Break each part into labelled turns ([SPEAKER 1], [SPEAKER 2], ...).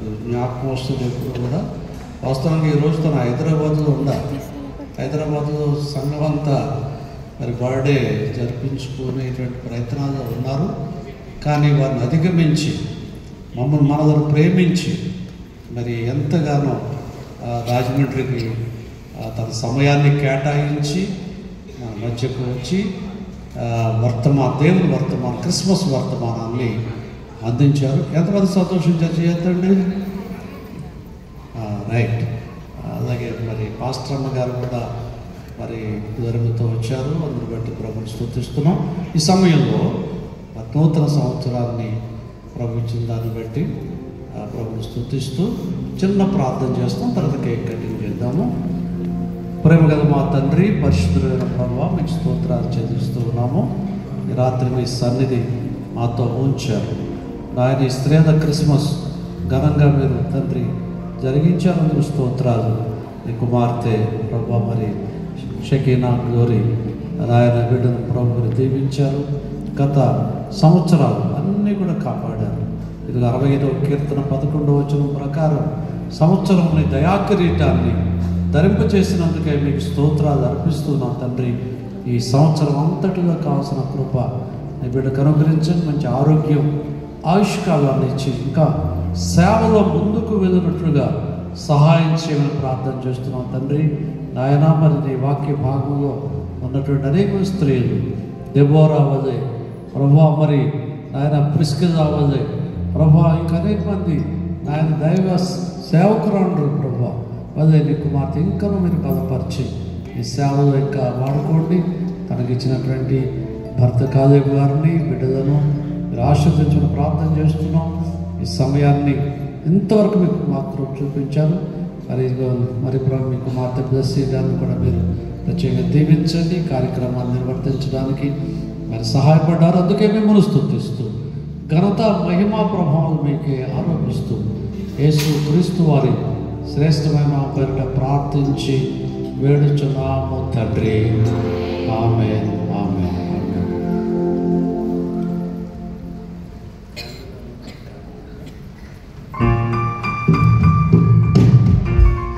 [SPEAKER 1] నాకు జ్ఞాపకం వస్తుంది ఎప్పుడు కూడా. వాస్తవానికి ఈరోజు తను హైదరాబాద్లో ఉండాలి. హైదరాబాద్లో సంఘం అంతా మరి బర్త్డే జరిపించుకునేటువంటి ప్రయత్నాల్లో ఉన్నారు. కానీ వారిని అధిగమించి మమ్మల్ని మనదరు ప్రేమించి మరి ఎంతగానో రాజమండ్రికి తన సమయాన్ని కేటాయించి మన మధ్యకు వచ్చి దేవుని వర్తమానం, క్రిస్మస్ వర్తమానాన్ని అందించారు. ఎంతమంది సంతోషించారు చేయొద్దండి. రైట్. అలాగే మరి పాస్టర్ అమ్మ గారు కూడా మరి దూరంతో వచ్చారు. అందుని బట్టి ప్రభుని స్తుతిస్తున్నాం. ఈ సమయంలో నూతన సంవత్సరాన్ని ప్రభు ఇచ్చిన దాన్ని బట్టి ప్రభుని స్తుతిస్తూ చిన్న ప్రార్థన చేస్తాం. తర్వాత కేక్ కటింగ్ చేద్దాము. ప్రేమ గల మా తండ్రి, పరిశుద్ధులైన ప్రభువా, మీకు స్తోత్రాలు చెల్లిస్తూ ఉన్నాము. ఈ రాత్రి మీ సన్నిధి మాతో ఉంచారు నాయన. ఈ స్త్రీల క్రిస్మస్ ఘనంగా మీరు తండ్రి జరిగించారు. స్తోత్రాలు. మీ కుమార్తె ప్రభువా మరి షకీనా గ్లోరీ నాయన బిడ్డను ప్రభుని దీవించారు. గత సంవత్సరాలు అన్నీ కూడా కాపాడారు. ఇది 65వ కీర్తన 11వ వచనం ప్రకారం సంవత్సరంని దయాకిరీటాన్ని ధరింపచేసినందుకే మీకు స్తోత్రాలు అర్పిస్తున్నాం తండ్రి. ఈ సంవత్సరం అంతటిలో కావాల్సిన కృప నీ బిడ్డకు అనుగ్రహించండి. మంచి ఆరోగ్యం, ఆయుష్కాలాన్ని ఇచ్చి ఇంకా సేవలో ముందుకు వెళ్ళినట్లుగా సహాయం చేయమని ప్రార్థన చేస్తున్నాం తండ్రి. నాయనా మరి నీ వాక్య భాగంలో ఉన్నటువంటి అనేక స్త్రీలు, దెబోరా వలె ప్రభా, మరి నాయన ప్రిస్కిల్లా వలె ప్రభా, ఇంకా అనేక మంది నాయన దైవ సేవకురాండ్రు ప్రభా వలె నీ కుమార్తె ఇంకనూ మీరు బలపరిచి ఈ సేవలో ఇంకా వాడుకోండి. తనకిచ్చినటువంటి భర్త కాలేబు గారిని, బిడ్డలను మీరు ఆశీర్వదించమని ప్రార్థన చేస్తున్నాం. ఈ సమయాన్ని ఇంతవరకు మీకు మాత్రం చూపించారు. మరి మీ కుమార్తె బ్లెస్సీ గారిని కూడా మీరు ప్రత్యేకంగా దీవించండి. కార్యక్రమాన్ని నిర్వర్తించడానికి మరి సహాయపడ్డారు. అందుకే మిమ్మల్ని స్తుతిస్తూ ఘనత, మహిమా ప్రభావం మీకే ఆరోపిస్తూ యేసు క్రీస్తు వారి శ్రేష్టమైన పేరిట ప్రార్థించి వేడుచున్నాము తండ్రి. ఆమేన్, ఆమేన్, ఆమేన్.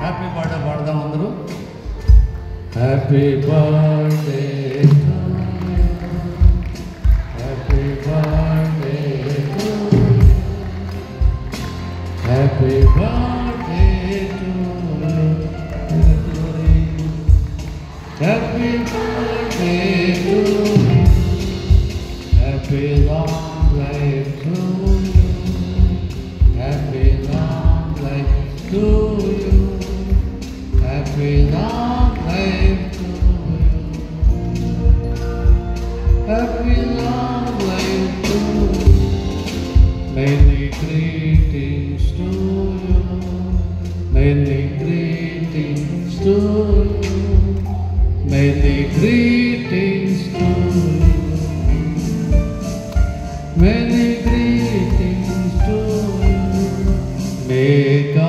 [SPEAKER 1] హ్యాపీ బర్త్డే పాడదాం అందరూ. Happy birthday, happy birthday, happy birthday to you, happy birthday to you, happy long life to you, happy long life to you, happy long life to you, happy long life to you. Many greetings to you, many greetings to you, many greetings to you, many greetings to you. May God